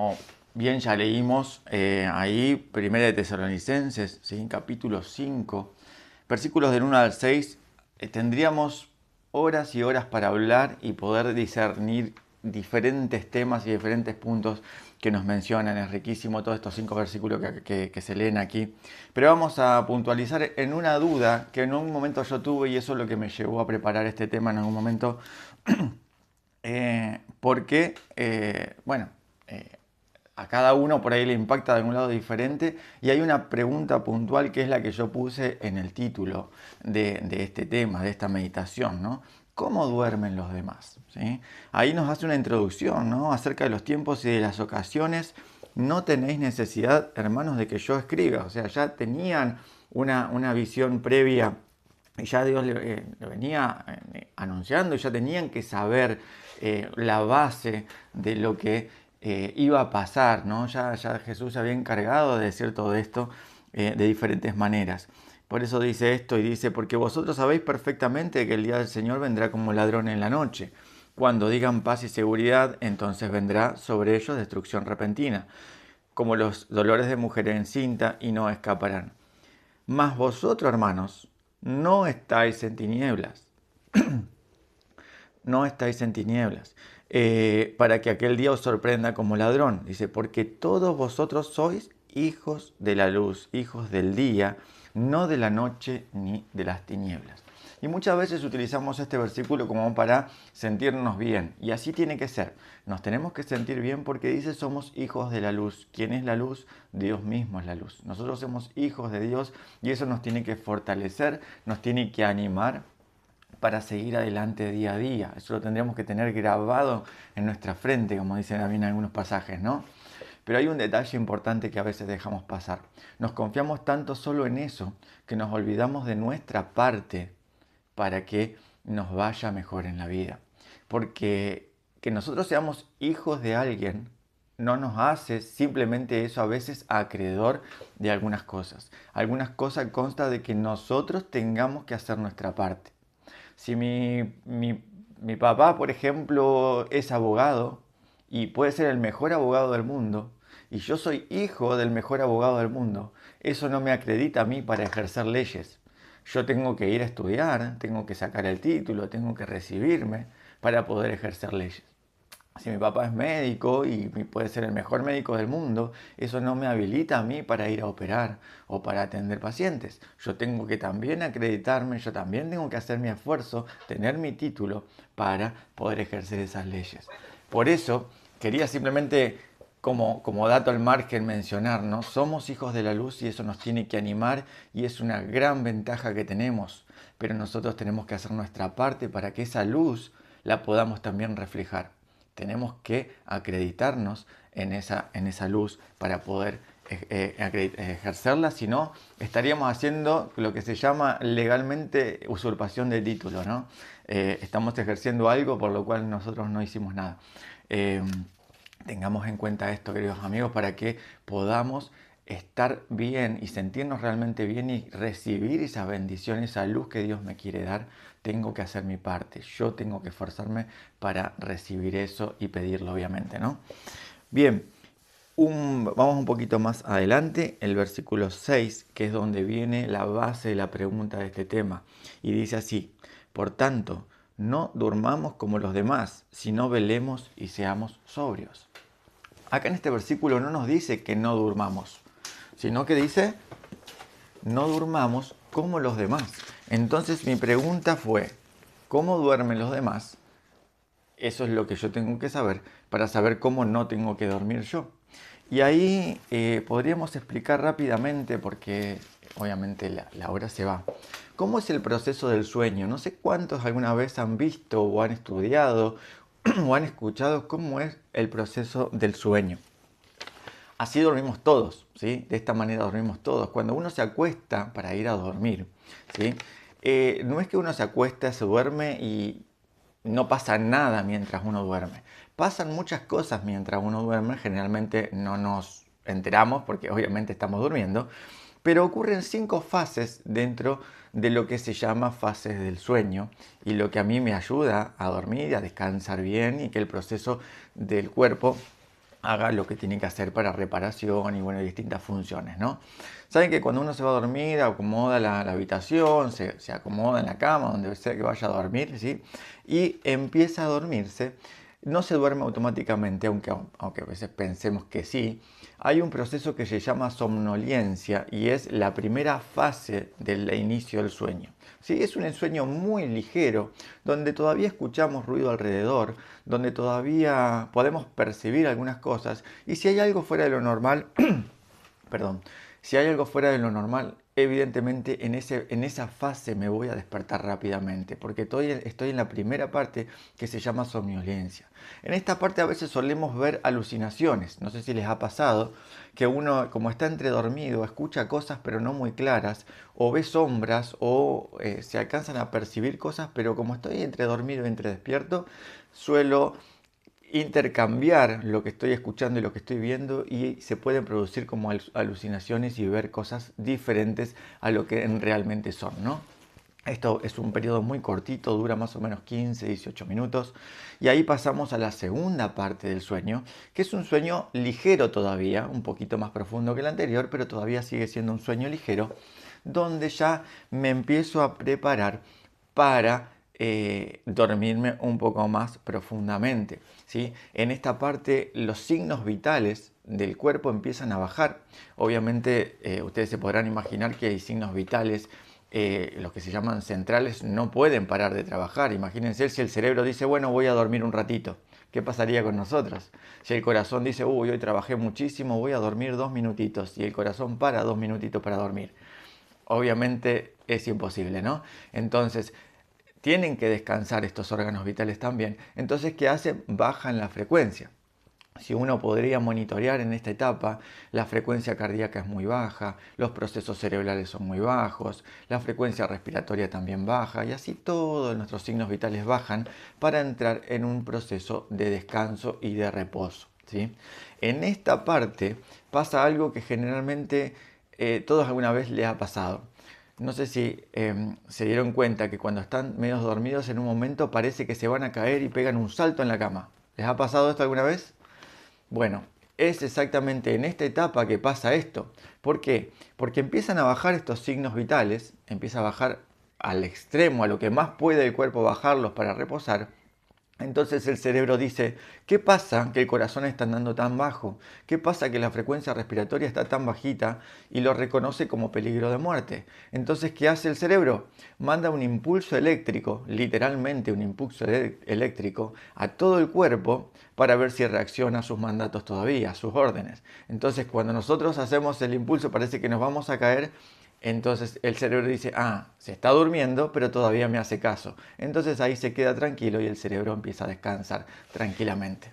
como bien ya leímos ahí, Primera de Tesalonicenses, ¿sí? Capítulo 5, versículos del 1 al 6, tendríamos horas y horas para hablar y poder discernir diferentes temas y diferentes puntos que nos mencionan. Es riquísimo todos estos 5 versículos que se leen aquí. Pero vamos a puntualizar en una duda que en un momento yo tuve y eso es lo que me llevó a preparar este tema en algún momento. Porque, bueno, a cada uno por ahí le impacta de algún lado diferente y hay una pregunta puntual que es la que yo puse en el título de este tema, de esta meditación, ¿no? ¿Cómo duermen los demás? ¿Sí? Ahí nos hace una introducción, ¿no? Acerca de los tiempos y de las ocasiones. No tenéis necesidad, hermanos, de que yo escriba. O sea, ya tenían una visión previa y ya Dios le venía anunciando y ya tenían que saber la base de lo que iba a pasar, ¿no? Ya Jesús se había encargado de decir todo esto de diferentes maneras. Por eso dice esto y dice, porque vosotros sabéis perfectamente que el día del Señor vendrá como ladrón en la noche. Cuando digan paz y seguridad, entonces vendrá sobre ellos destrucción repentina, como los dolores de mujer encinta y no escaparán. Mas vosotros, hermanos, no estáis en tinieblas, no estáis en tinieblas, para que aquel día os sorprenda como ladrón. Dice, porque todos vosotros sois hijos de la luz, hijos del día, no de la noche ni de las tinieblas. Y muchas veces utilizamos este versículo como para sentirnos bien. Y así tiene que ser. Nos tenemos que sentir bien porque dice somos hijos de la luz. ¿Quién es la luz? Dios mismo es la luz. Nosotros somos hijos de Dios y eso nos tiene que fortalecer, nos tiene que animar para seguir adelante día a día. Eso lo tendríamos que tener grabado en nuestra frente, como dicen también en algunos pasajes, ¿no? Pero hay un detalle importante que a veces dejamos pasar. Nos confiamos tanto solo en eso que nos olvidamos de nuestra parte para que nos vaya mejor en la vida. Porque que nosotros seamos hijos de alguien no nos hace simplemente eso a veces acreedor de algunas cosas. Algunas cosas consta de que nosotros tengamos que hacer nuestra parte. Si mi papá, por ejemplo, es abogado y puede ser el mejor abogado del mundo, y yo soy hijo del mejor abogado del mundo, eso no me acredita a mí para ejercer leyes. Yo tengo que ir a estudiar, tengo que sacar el título, tengo que recibirme para poder ejercer leyes. Si mi papá es médico y puede ser el mejor médico del mundo, eso no me habilita a mí para ir a operar o para atender pacientes. Yo tengo que también acreditarme, yo también tengo que hacer mi esfuerzo, tener mi título para poder ejercer esas leyes. Por eso quería simplemente como dato al margen mencionar, ¿no? Somos hijos de la luz y eso nos tiene que animar y es una gran ventaja que tenemos, pero nosotros tenemos que hacer nuestra parte para que esa luz la podamos también reflejar. Tenemos que acreditarnos en esa luz para poder ejercerla, si no estaríamos haciendo lo que se llama legalmente usurpación de título, ¿no? Estamos ejerciendo algo por lo cual nosotros no hicimos nada. Eh, Tengamos en cuenta esto, queridos amigos, para que podamos estar bien y sentirnos realmente bien y recibir esa bendición, esa luz que Dios me quiere dar. Tengo que hacer mi parte, yo tengo que esforzarme para recibir eso y pedirlo, obviamente, ¿no? Bien, vamos un poquito más adelante, el versículo 6, que es donde viene la base de la pregunta de este tema. Y dice así, por tanto, no durmamos como los demás, sino velemos y seamos sobrios. Acá en este versículo no nos dice que no durmamos, sino que dice no durmamos como los demás. Entonces mi pregunta fue, ¿cómo duermen los demás? Eso es lo que yo tengo que saber para saber cómo no tengo que dormir yo. Y ahí podríamos explicar rápidamente, porque obviamente la hora se va, cómo es el proceso del sueño. No sé cuántos alguna vez han visto o han estudiado o han escuchado cómo es el proceso del sueño. Así dormimos todos, ¿sí? De esta manera dormimos todos. Cuando uno se acuesta para ir a dormir, ¿sí? No es que uno se acuesta, se duerme y no pasa nada mientras uno duerme. Pasan muchas cosas mientras uno duerme, generalmente no nos enteramos porque obviamente estamos durmiendo, pero ocurren 5 fases dentro de lo que se llama fases del sueño y lo que a mí me ayuda a dormir y a descansar bien y que el proceso del cuerpo haga lo que tiene que hacer para reparación y bueno, distintas funciones, ¿no? Saben que cuando uno se va a dormir, acomoda la habitación, se acomoda en la cama, donde sea que vaya a dormir, ¿sí? Y empieza a dormirse. No se duerme automáticamente, aunque a veces pensemos que sí. Hay un proceso que se llama somnolencia y es la primera fase del inicio del sueño. ¿Sí? Es un sueño muy ligero, donde todavía escuchamos ruido alrededor, donde todavía podemos percibir algunas cosas y si hay algo fuera de lo normal, perdón, si hay algo fuera de lo normal, evidentemente en esa fase me voy a despertar rápidamente, porque estoy en la primera parte que se llama somnolencia. En esta parte a veces solemos ver alucinaciones, no sé si les ha pasado, que uno como está entredormido escucha cosas pero no muy claras, o ve sombras, o se alcanzan a percibir cosas, pero como estoy entre dormido y entre despierto, suelo intercambiar lo que estoy escuchando y lo que estoy viendo y se pueden producir como alucinaciones y ver cosas diferentes a lo que realmente son, ¿no? Esto es un periodo muy cortito, dura más o menos 15, 18 minutos y ahí pasamos a la segunda parte del sueño, que es un sueño ligero todavía, un poquito más profundo que el anterior, pero todavía sigue siendo un sueño ligero, donde ya me empiezo a preparar para dormirme un poco más profundamente, ¿sí? En esta parte los signos vitales del cuerpo empiezan a bajar. Obviamente ustedes se podrán imaginar que hay signos vitales, los que se llaman centrales, no pueden parar de trabajar. Imagínense si el cerebro dice, bueno, voy a dormir un ratito. ¿Qué pasaría con nosotros? Si el corazón dice, uy, hoy trabajé muchísimo, voy a dormir 2 minutitos. Y el corazón para 2 minutitos para dormir. Obviamente es imposible, ¿no? Entonces, tienen que descansar estos órganos vitales también. Entonces, ¿qué hacen? Bajan la frecuencia. Si uno podría monitorear en esta etapa, la frecuencia cardíaca es muy baja, los procesos cerebrales son muy bajos, la frecuencia respiratoria también baja y así todos nuestros signos vitales bajan para entrar en un proceso de descanso y de reposo, ¿sí? En esta parte pasa algo que generalmente todos alguna vez les ha pasado. No sé si se dieron cuenta que cuando están medio dormidos en un momento parece que se van a caer y pegan un salto en la cama. ¿Les ha pasado esto alguna vez? Bueno, es exactamente en esta etapa que pasa esto. ¿Por qué? Porque empiezan a bajar estos signos vitales, empieza a bajar al extremo, a lo que más puede el cuerpo bajarlos para reposar. Entonces el cerebro dice, ¿qué pasa que el corazón está andando tan bajo? ¿Qué pasa que la frecuencia respiratoria está tan bajita? Y lo reconoce como peligro de muerte. Entonces, ¿qué hace el cerebro? Manda un impulso eléctrico, literalmente un impulso eléctrico, a todo el cuerpo para ver si reacciona a sus mandatos todavía, a sus órdenes. Entonces, cuando nosotros hacemos el impulso parece que nos vamos a caer. Entonces el cerebro dice, se está durmiendo, pero todavía me hace caso. Entonces ahí se queda tranquilo y el cerebro empieza a descansar tranquilamente.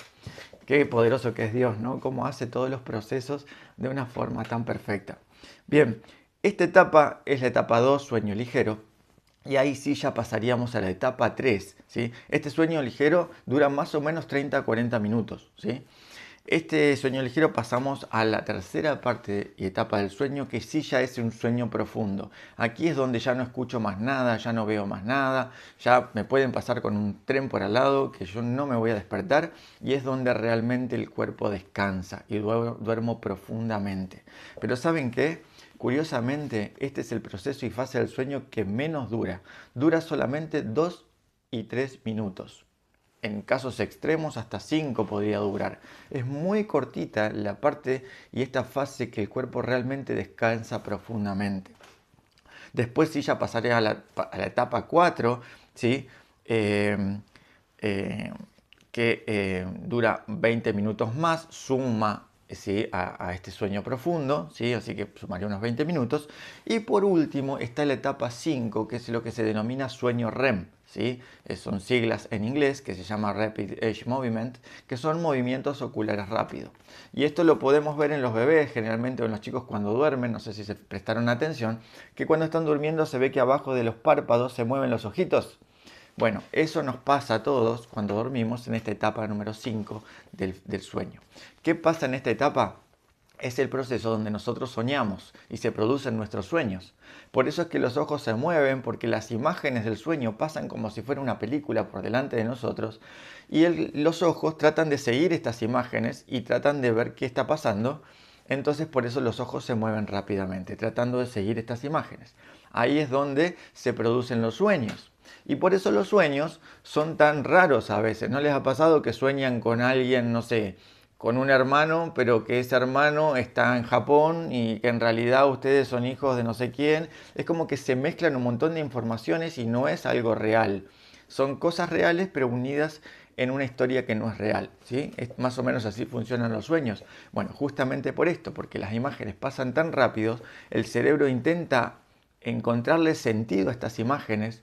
Qué poderoso que es Dios, ¿no? Cómo hace todos los procesos de una forma tan perfecta. Bien, esta etapa es la etapa 2, sueño ligero. Y ahí sí ya pasaríamos a la etapa 3, ¿sí? Este sueño ligero dura más o menos 30 a 40 minutos, ¿sí? Este sueño ligero pasamos a la tercera parte y etapa del sueño, que sí ya es un sueño profundo. Aquí es donde ya no escucho más nada, ya no veo más nada, ya me pueden pasar con un tren por al lado que yo no me voy a despertar y es donde realmente el cuerpo descansa y duermo profundamente. Pero ¿saben qué? Curiosamente, este es el proceso y fase del sueño que menos dura. Dura solamente 2 y 3 minutos. En casos extremos hasta 5 podría durar. Es muy cortita la parte y esta fase que el cuerpo realmente descansa profundamente. Después sí ya pasaré a la etapa 4, ¿sí? Eh, eh, que dura 20 minutos más, suma, ¿sí? a este sueño profundo, ¿sí? Así que sumaría unos 20 minutos. Y por último está la etapa 5, que es lo que se denomina sueño REM. ¿Sí? Son siglas en inglés que se llama Rapid Eye Movement, que son movimientos oculares rápidos. Y esto lo podemos ver en los bebés, generalmente en los chicos cuando duermen, no sé si se prestaron atención, que cuando están durmiendo se ve que abajo de los párpados se mueven los ojitos. Bueno, eso nos pasa a todos cuando dormimos en esta etapa número 5 del sueño. ¿Qué pasa en esta etapa? es el proceso donde nosotros soñamos y se producen nuestros sueños. Por eso es que los ojos se mueven, porque las imágenes del sueño pasan como si fuera una película por delante de nosotros y los ojos tratan de seguir estas imágenes y tratan de ver qué está pasando. Entonces por eso los ojos se mueven rápidamente, tratando de seguir estas imágenes. Ahí es donde se producen los sueños. Y por eso los sueños son tan raros a veces. ¿No les ha pasado que sueñan con alguien, no sé, con un hermano, pero que ese hermano está en Japón y que en realidad ustedes son hijos de no sé quién? Es como que se mezclan un montón de informaciones y no es algo real. Son cosas reales pero unidas en una historia que no es real, ¿sí? Es más o menos así funcionan los sueños. Bueno, justamente por esto, porque las imágenes pasan tan rápido, el cerebro intenta encontrarle sentido a estas imágenes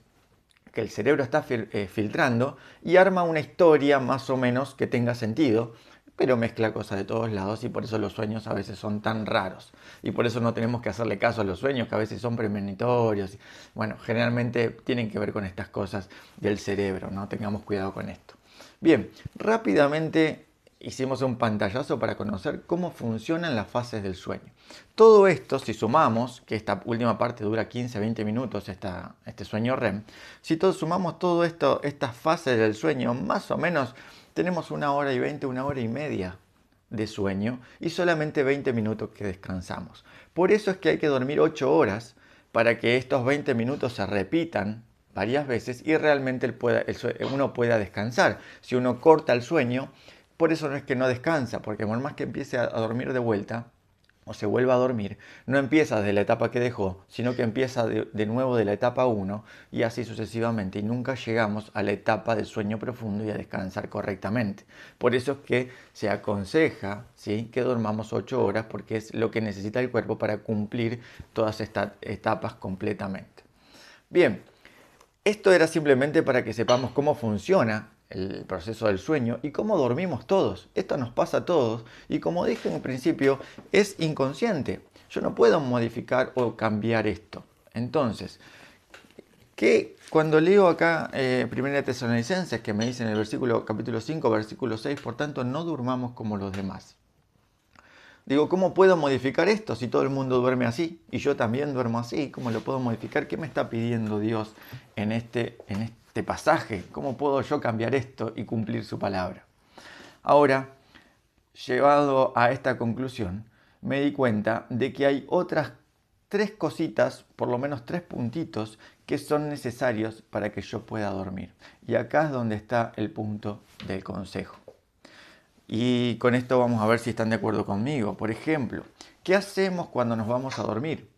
que el cerebro está filtrando y arma una historia más o menos que tenga sentido, pero mezcla cosas de todos lados y por eso los sueños a veces son tan raros. Y por eso no tenemos que hacerle caso a los sueños, que a veces son premonitorios. Bueno, generalmente tienen que ver con estas cosas del cerebro, ¿no? Tengamos cuidado con esto. Bien, rápidamente hicimos un pantallazo para conocer cómo funcionan las fases del sueño. Todo esto, si sumamos, que esta última parte dura 15-20 minutos, este sueño REM, si todos sumamos todo esto, estas fases del sueño, más o menos tenemos 1 hora y 20, 1 hora y media de sueño y solamente 20 minutos que descansamos. Por eso es que hay que dormir 8 horas para que estos 20 minutos se repitan varias veces y realmente uno pueda descansar. Si uno corta el sueño, por eso no es que no descansa, porque por más que empiece a dormir de vuelta o se vuelva a dormir, no empieza desde la etapa que dejó, sino que empieza de nuevo de la etapa 1 y así sucesivamente y nunca llegamos a la etapa del sueño profundo y a descansar correctamente. Por eso es que se aconseja, ¿sí?, que dormamos 8 horas porque es lo que necesita el cuerpo para cumplir todas estas etapas completamente. Bien, esto era simplemente para que sepamos cómo funciona el proceso del sueño y cómo dormimos todos. Esto nos pasa a todos y como dije en el principio, es inconsciente. Yo no puedo modificar o cambiar esto. Entonces, cuando leo acá 1 Tesalonicenses, que me dice en el capítulo 5, versículo 6, por tanto, no durmamos como los demás. Digo, ¿cómo puedo modificar esto si todo el mundo duerme así? Y yo también duermo así. ¿Cómo lo puedo modificar? ¿Qué me está pidiendo Dios en este pasaje? ¿Cómo puedo yo cambiar esto y cumplir su palabra? Ahora, llevado a esta conclusión, me di cuenta de que hay otras 3 cositas, por lo menos 3 puntitos, que son necesarios para que yo pueda dormir. Y acá es donde está el punto del consejo. Y con esto vamos a ver si están de acuerdo conmigo. Por ejemplo, ¿qué hacemos cuando nos vamos a dormir?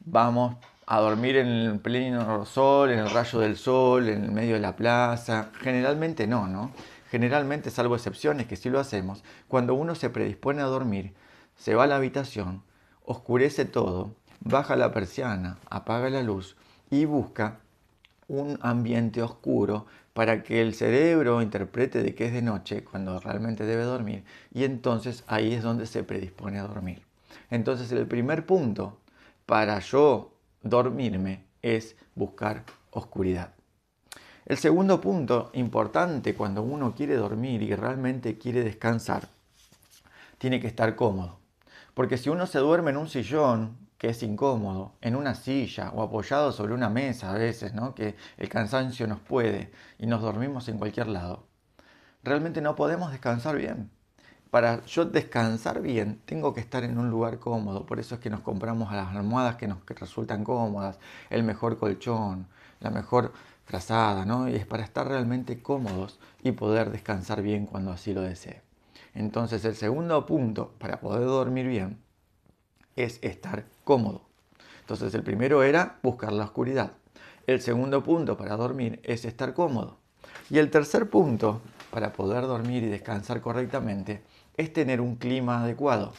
Vamos a dormir en el pleno sol, en el rayo del sol, en el medio de la plaza. Generalmente no, ¿no? Generalmente, salvo excepciones que sí lo hacemos, cuando uno se predispone a dormir, se va a la habitación, oscurece todo, baja la persiana, apaga la luz y busca un ambiente oscuro para que el cerebro interprete de que es de noche cuando realmente debe dormir y entonces ahí es donde se predispone a dormir. Entonces el primer punto para yo dormirme es buscar oscuridad. El segundo punto importante cuando uno quiere dormir y realmente quiere descansar, tiene que estar cómodo. Porque si uno se duerme en un sillón, que es incómodo, en una silla o apoyado sobre una mesa a veces, ¿no?, que el cansancio nos puede y nos dormimos en cualquier lado, realmente no podemos descansar bien. Para yo descansar bien, tengo que estar en un lugar cómodo. Por eso es que nos compramos las almohadas que resultan cómodas, el mejor colchón, la mejor frazada, ¿no? Y es para estar realmente cómodos y poder descansar bien cuando así lo desee. Entonces, el segundo punto para poder dormir bien es estar cómodo. Entonces, el primero era buscar la oscuridad. El segundo punto para dormir es estar cómodo. Y el tercer punto para poder dormir y descansar correctamente es tener un clima adecuado.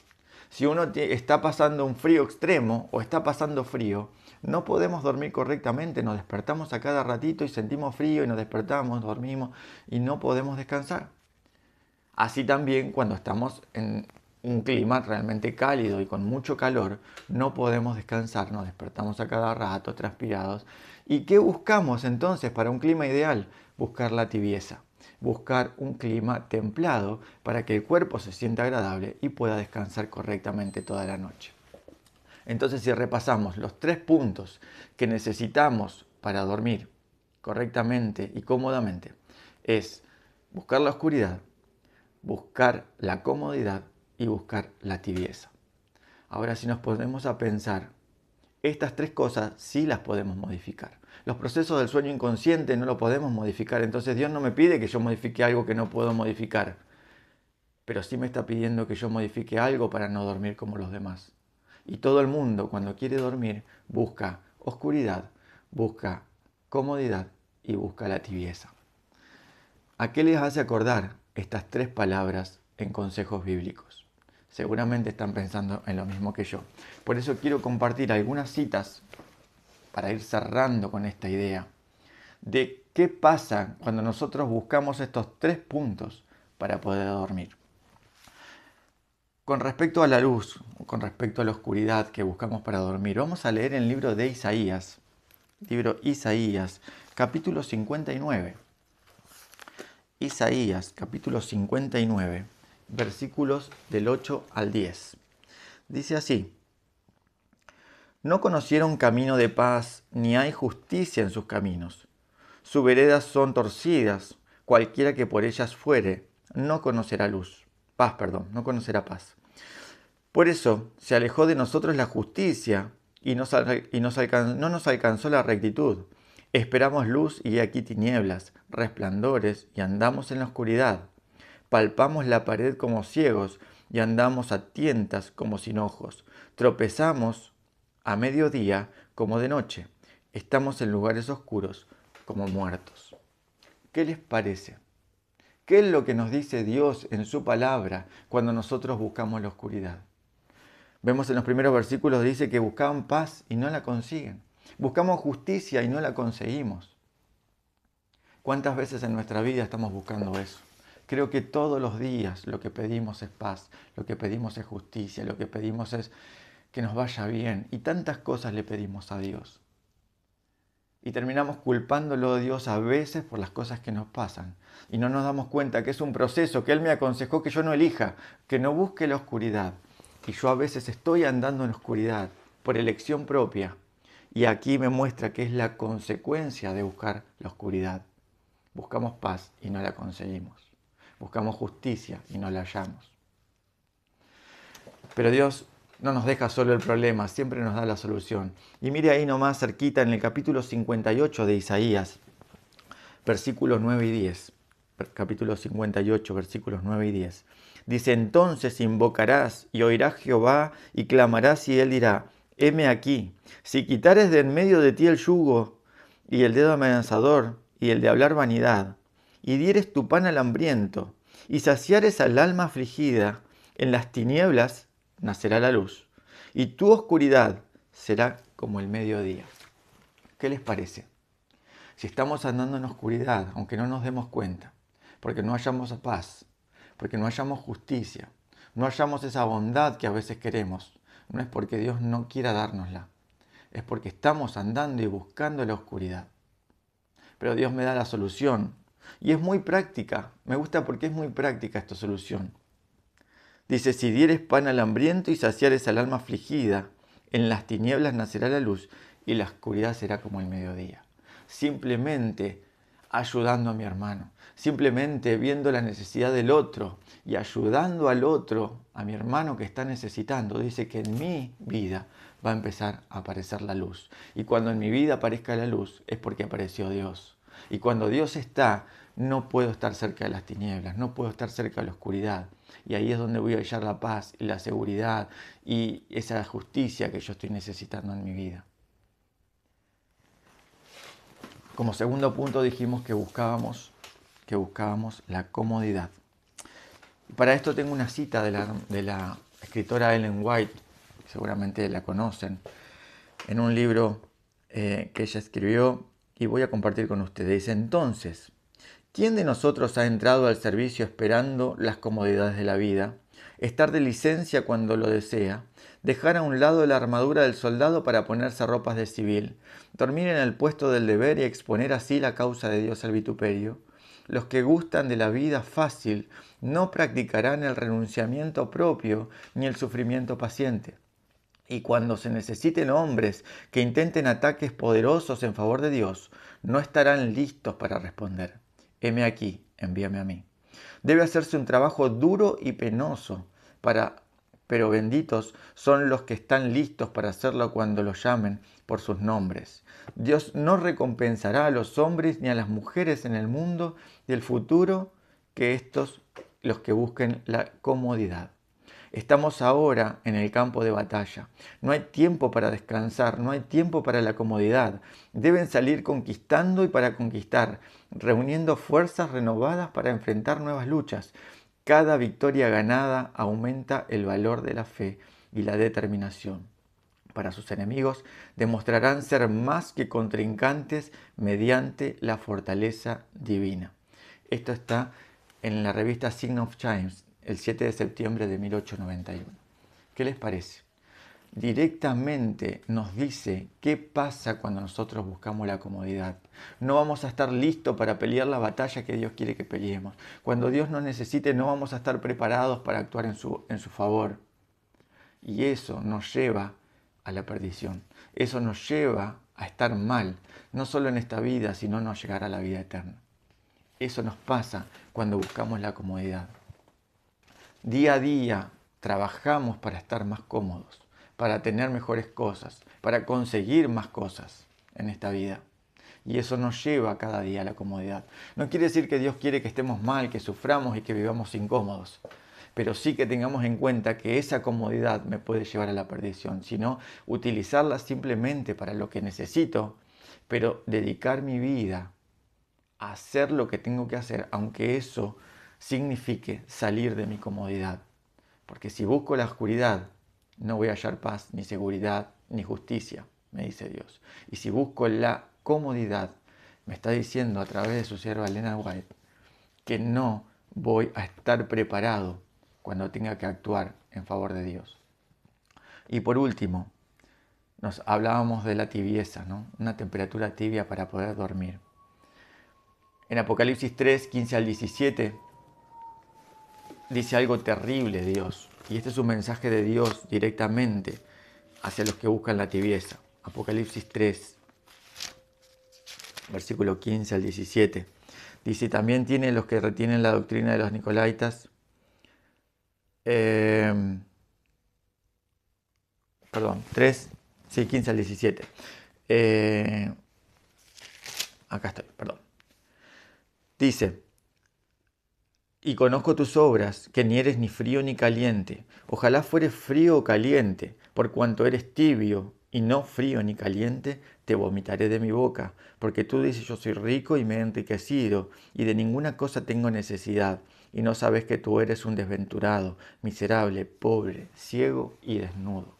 Si uno está pasando un frío extremo o está pasando frío, no podemos dormir correctamente, nos despertamos a cada ratito y sentimos frío y nos despertamos, dormimos y no podemos descansar. Así también cuando estamos en un clima realmente cálido y con mucho calor, no podemos descansar, nos despertamos a cada rato transpirados. ¿Y qué buscamos entonces para un clima ideal? Buscar la tibieza. buscar un clima templado para que el cuerpo se sienta agradable y pueda descansar correctamente toda la noche. Entonces, si repasamos los 3 puntos que necesitamos para dormir correctamente y cómodamente, es buscar la oscuridad, buscar la comodidad y buscar la tibieza. Ahora, si nos ponemos a pensar, estas 3 cosas sí las podemos modificar. Los procesos del sueño inconsciente no lo podemos modificar, entonces Dios no me pide que yo modifique algo que no puedo modificar, pero sí me está pidiendo que yo modifique algo para no dormir como los demás. Y todo el mundo, cuando quiere dormir, busca oscuridad, busca comodidad y busca la tibieza. ¿A qué les hace acordar estas 3 palabras en consejos bíblicos? Seguramente están pensando en lo mismo que yo. Por eso quiero compartir algunas citas para ir cerrando con esta idea de qué pasa cuando nosotros buscamos estos 3 puntos para poder dormir. Con respecto a la luz, con respecto a la oscuridad que buscamos para dormir, vamos a leer el libro de Isaías, capítulo 59. Isaías, capítulo 59, versículos del 8 al 10. Dice así: No conocieron camino de paz, ni hay justicia en sus caminos. Sus veredas son torcidas, cualquiera que por ellas fuere, no conocerá no conocerá paz. Por eso se alejó de nosotros la justicia y no nos alcanzó la rectitud. Esperamos luz y aquí tinieblas, resplandores y andamos en la oscuridad. Palpamos la pared como ciegos y andamos a tientas como sin ojos. Tropezamos a mediodía como de noche. Estamos en lugares oscuros como muertos. ¿Qué les parece? ¿Qué es lo que nos dice Dios en su palabra cuando nosotros buscamos la oscuridad? Vemos en los primeros versículos, dice que buscaban paz y no la consiguen. Buscamos justicia y no la conseguimos. ¿Cuántas veces en nuestra vida estamos buscando eso? Creo que todos los días lo que pedimos es paz, lo que pedimos es justicia, lo que pedimos es que nos vaya bien. Y tantas cosas le pedimos a Dios. Y terminamos culpándolo a Dios a veces por las cosas que nos pasan. Y no nos damos cuenta que es un proceso, que Él me aconsejó que yo no elija, que no busque la oscuridad. Y yo a veces estoy andando en oscuridad por elección propia. Y aquí me muestra que es la consecuencia de buscar la oscuridad. Buscamos paz y no la conseguimos. Buscamos justicia y no la hallamos. Pero Dios no nos deja solo el problema, siempre nos da la solución. Y mire ahí nomás cerquita en el capítulo 58 de Isaías, versículos 9 y 10. Capítulo 58, versículos 9 y 10. Dice: entonces invocarás y oirás Jehová y clamarás y él dirá: heme aquí. Si quitares de en medio de ti el yugo y el dedo amenazador y el de hablar vanidad, y dieres tu pan al hambriento y saciares al alma afligida, en las tinieblas nacerá la luz y tu oscuridad será como el mediodía. ¿Qué les parece? Si estamos andando en oscuridad, aunque no nos demos cuenta, porque no hallamos paz, porque no hallamos justicia, no hallamos esa bondad que a veces queremos, no es porque Dios no quiera dárnosla, es porque estamos andando y buscando la oscuridad. Pero Dios me da la solución y es muy práctica, me gusta porque es muy práctica esta solución. Dice: si dieres pan al hambriento y saciares al alma afligida, en las tinieblas nacerá la luz y la oscuridad será como el mediodía. Simplemente ayudando a mi hermano, simplemente viendo la necesidad del otro y ayudando al otro, a mi hermano que está necesitando, dice que en mi vida va a empezar a aparecer la luz. Y cuando en mi vida aparezca la luz es porque apareció Dios. Y cuando Dios está, no puedo estar cerca de las tinieblas, no puedo estar cerca de la oscuridad. Y ahí es donde voy a hallar la paz y la seguridad y esa justicia que yo estoy necesitando en mi vida. Como segundo punto dijimos que buscábamos la comodidad. Y para esto tengo una cita de la escritora Ellen White, que seguramente la conocen, en un libro que ella escribió y voy a compartir con ustedes. Dice: entonces, ¿quién de nosotros ha entrado al servicio esperando las comodidades de la vida, estar de licencia cuando lo desea, dejar a un lado la armadura del soldado para ponerse ropas de civil, dormir en el puesto del deber y exponer así la causa de Dios al vituperio? Los que gustan de la vida fácil no practicarán el renunciamiento propio ni el sufrimiento paciente. Y cuando se necesiten hombres que intenten ataques poderosos en favor de Dios, no estarán listos para responder. Heme aquí, envíame a mí. Debe hacerse un trabajo duro y penoso, pero benditos son los que están listos para hacerlo cuando los llamen por sus nombres. Dios no recompensará a los hombres ni a las mujeres en el mundo del futuro que estos, los que busquen la comodidad. Estamos ahora en el campo de batalla. No hay tiempo para descansar, no hay tiempo para la comodidad. Deben salir conquistando y para conquistar, reuniendo fuerzas renovadas para enfrentar nuevas luchas. Cada victoria ganada aumenta el valor de la fe y la determinación. Para sus enemigos demostrarán ser más que contrincantes mediante la fortaleza divina. Esto está en la revista Sign of Times, el 7 de septiembre de 1891. ¿Qué les parece? Directamente nos dice qué pasa cuando nosotros buscamos la comodidad. No vamos a estar listos para pelear la batalla que Dios quiere que peleemos. Cuando Dios nos necesite, no vamos a estar preparados para actuar en su favor. Y eso nos lleva a la perdición. Eso nos lleva a estar mal, no solo en esta vida, sino no llegar a la vida eterna. Eso nos pasa cuando buscamos la comodidad. Día a día trabajamos para estar más cómodos, para tener mejores cosas, para conseguir más cosas en esta vida. Y eso nos lleva cada día a la comodidad. No quiere decir que Dios quiere que estemos mal, que suframos y que vivamos incómodos. Pero sí que tengamos en cuenta que esa comodidad me puede llevar a la perdición, sino utilizarla simplemente para lo que necesito, pero dedicar mi vida a hacer lo que tengo que hacer, aunque eso signifique salir de mi comodidad. Porque si busco la oscuridad, no voy a hallar paz, ni seguridad, ni justicia, me dice Dios. Y si busco la comodidad, me está diciendo a través de su sierva Elena White que no voy a estar preparado cuando tenga que actuar en favor de Dios. Y por último, nos hablábamos de la tibieza, ¿no? Una temperatura tibia para poder dormir. En Apocalipsis 3, 15 al 17, dice algo terrible Dios. Y este es un mensaje de Dios directamente hacia los que buscan la tibieza. Apocalipsis 3, versículo 15 al 17. Dice, también tiene los que retienen la doctrina de los nicolaitas. Perdón, 3, sí, 15 al 17. Acá estoy, perdón. Dice, y conozco tus obras, que ni eres ni frío ni caliente. Ojalá fueres frío o caliente, por cuanto eres tibio y no frío ni caliente, te vomitaré de mi boca. Porque tú dices, yo soy rico y me he enriquecido, y de ninguna cosa tengo necesidad. Y no sabes que tú eres un desventurado, miserable, pobre, ciego y desnudo.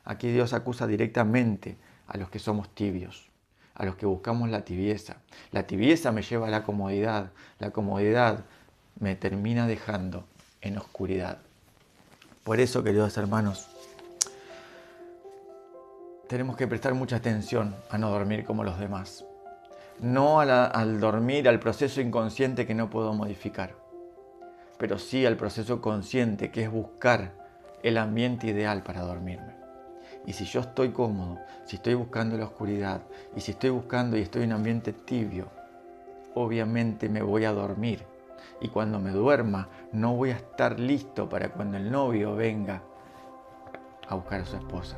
Aquí Dios acusa directamente a los que somos tibios, a los que buscamos la tibieza. La tibieza me lleva a la comodidad me termina dejando en oscuridad. Por eso, queridos hermanos, tenemos que prestar mucha atención a no dormir como los demás. No al dormir, al proceso inconsciente que no puedo modificar, pero sí al proceso consciente, que es buscar el ambiente ideal para dormirme. Y si yo estoy cómodo, si estoy buscando la oscuridad, y si estoy buscando y estoy en un ambiente tibio, obviamente me voy a dormir. Y cuando me duerma, no voy a estar listo para cuando el novio venga a buscar a su esposa.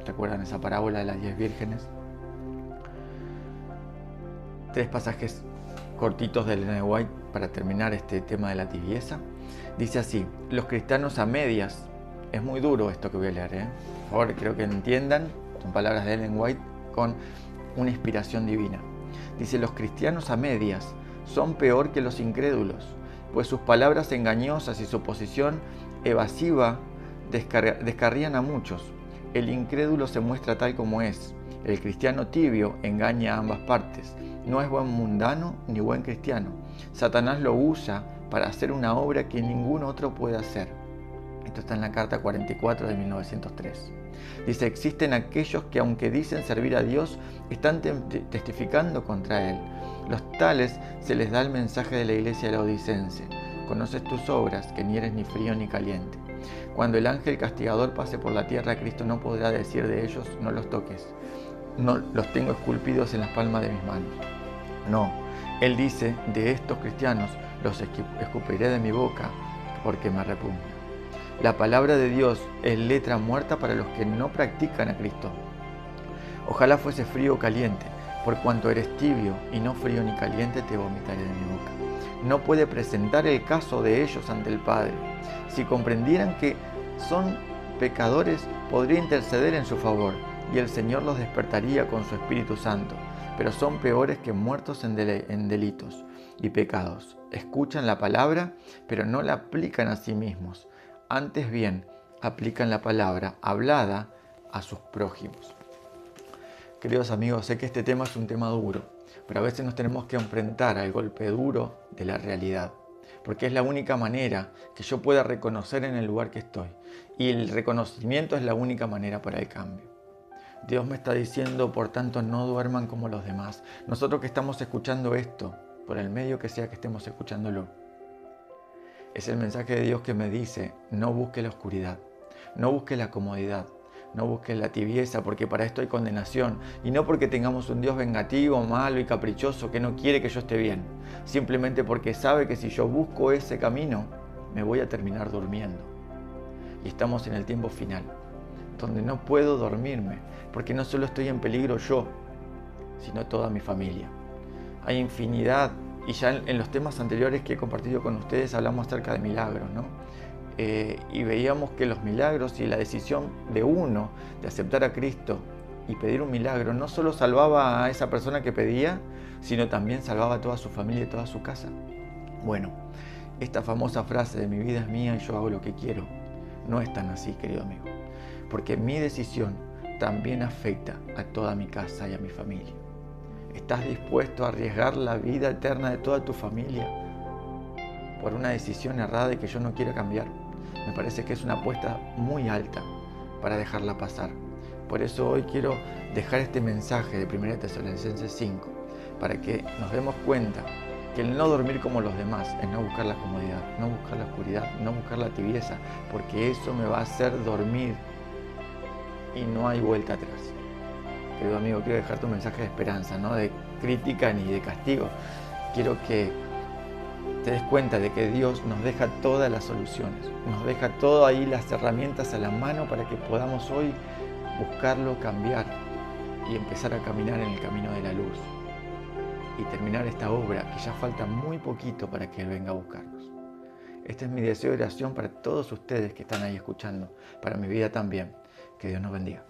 ¿Recuerdan esa parábola de las 10 vírgenes? 3 pasajes cortitos de Elena White para terminar este tema de la tibieza. Dice así, los cristianos a medias, es muy duro esto que voy a leer, por favor, creo que entiendan, son palabras de Ellen White con una inspiración divina. Dice, los cristianos a medias son peor que los incrédulos, pues sus palabras engañosas y su posición evasiva descarrían a muchos. El incrédulo se muestra tal como es. El cristiano tibio engaña a ambas partes. No es buen mundano ni buen cristiano. Satanás lo usa para hacer una obra que ningún otro puede hacer. Esto está en la carta 44 de 1903. Dice, existen aquellos que aunque dicen servir a Dios, están testificando contra Él. Los tales se les da el mensaje de la iglesia laodicense. Conoces tus obras, que ni eres ni frío ni caliente. Cuando el ángel castigador pase por la tierra, Cristo no podrá decir de ellos, no los toques. No los tengo esculpidos en las palmas de mis manos. No, Él dice, de estos cristianos los escupiré de mi boca, porque me repugna. La palabra de Dios es letra muerta para los que no practican a Cristo. Ojalá fuese frío o caliente, por cuanto eres tibio y no frío ni caliente, te vomitaré de mi boca. No puede presentar el caso de ellos ante el Padre. Si comprendieran que son pecadores, podría interceder en su favor, y el Señor los despertaría con su Espíritu Santo. Pero son peores que muertos en delitos y pecados. Escuchan la palabra, pero no la aplican a sí mismos. Antes bien, aplican la palabra hablada a sus prójimos. Queridos amigos, sé que este tema es un tema duro, pero a veces nos tenemos que enfrentar al golpe duro de la realidad, porque es la única manera que yo pueda reconocer en el lugar que estoy, y el reconocimiento es la única manera para el cambio. Dios me está diciendo, por tanto, no duerman como los demás. Nosotros que estamos escuchando esto, por el medio que sea que estemos escuchándolo, es el mensaje de Dios que me dice, no busque la oscuridad, no busque la comodidad, no busque la tibieza, porque para esto hay condenación. Y no porque tengamos un Dios vengativo, malo y caprichoso que no quiere que yo esté bien, simplemente porque sabe que si yo busco ese camino, me voy a terminar durmiendo. Y estamos en el tiempo final, donde no puedo dormirme, porque no solo estoy en peligro yo, sino toda mi familia. Hay infinidad, y ya en los temas anteriores que he compartido con ustedes hablamos acerca de milagros, ¿no? Y veíamos que los milagros y la decisión de uno de aceptar a Cristo y pedir un milagro no solo salvaba a esa persona que pedía, sino también salvaba a toda su familia y toda su casa. Bueno, esta famosa frase de mi vida es mía y yo hago lo que quiero, no es tan así, querido amigo, porque mi decisión también afecta a toda mi casa y a mi familia. ¿Estás dispuesto a arriesgar la vida eterna de toda tu familia por una decisión errada y que yo no quiero cambiar? Me parece que es una apuesta muy alta para dejarla pasar. Por eso hoy quiero dejar este mensaje de 1 Tesalonicenses 5, para que nos demos cuenta que el no dormir como los demás es no buscar la comodidad, no buscar la oscuridad, no buscar la tibieza, porque eso me va a hacer dormir y no hay vuelta atrás. Querido amigo, quiero dejarte un mensaje de esperanza, no de crítica ni de castigo. Quiero que te des cuenta de que Dios nos deja todas las soluciones, nos deja todo ahí, las herramientas a la mano para que podamos hoy buscarlo, cambiar y empezar a caminar en el camino de la luz y terminar esta obra que ya falta muy poquito para que Él venga a buscarnos. Este es mi deseo de oración para todos ustedes que están ahí escuchando, para mi vida también. Que Dios nos bendiga.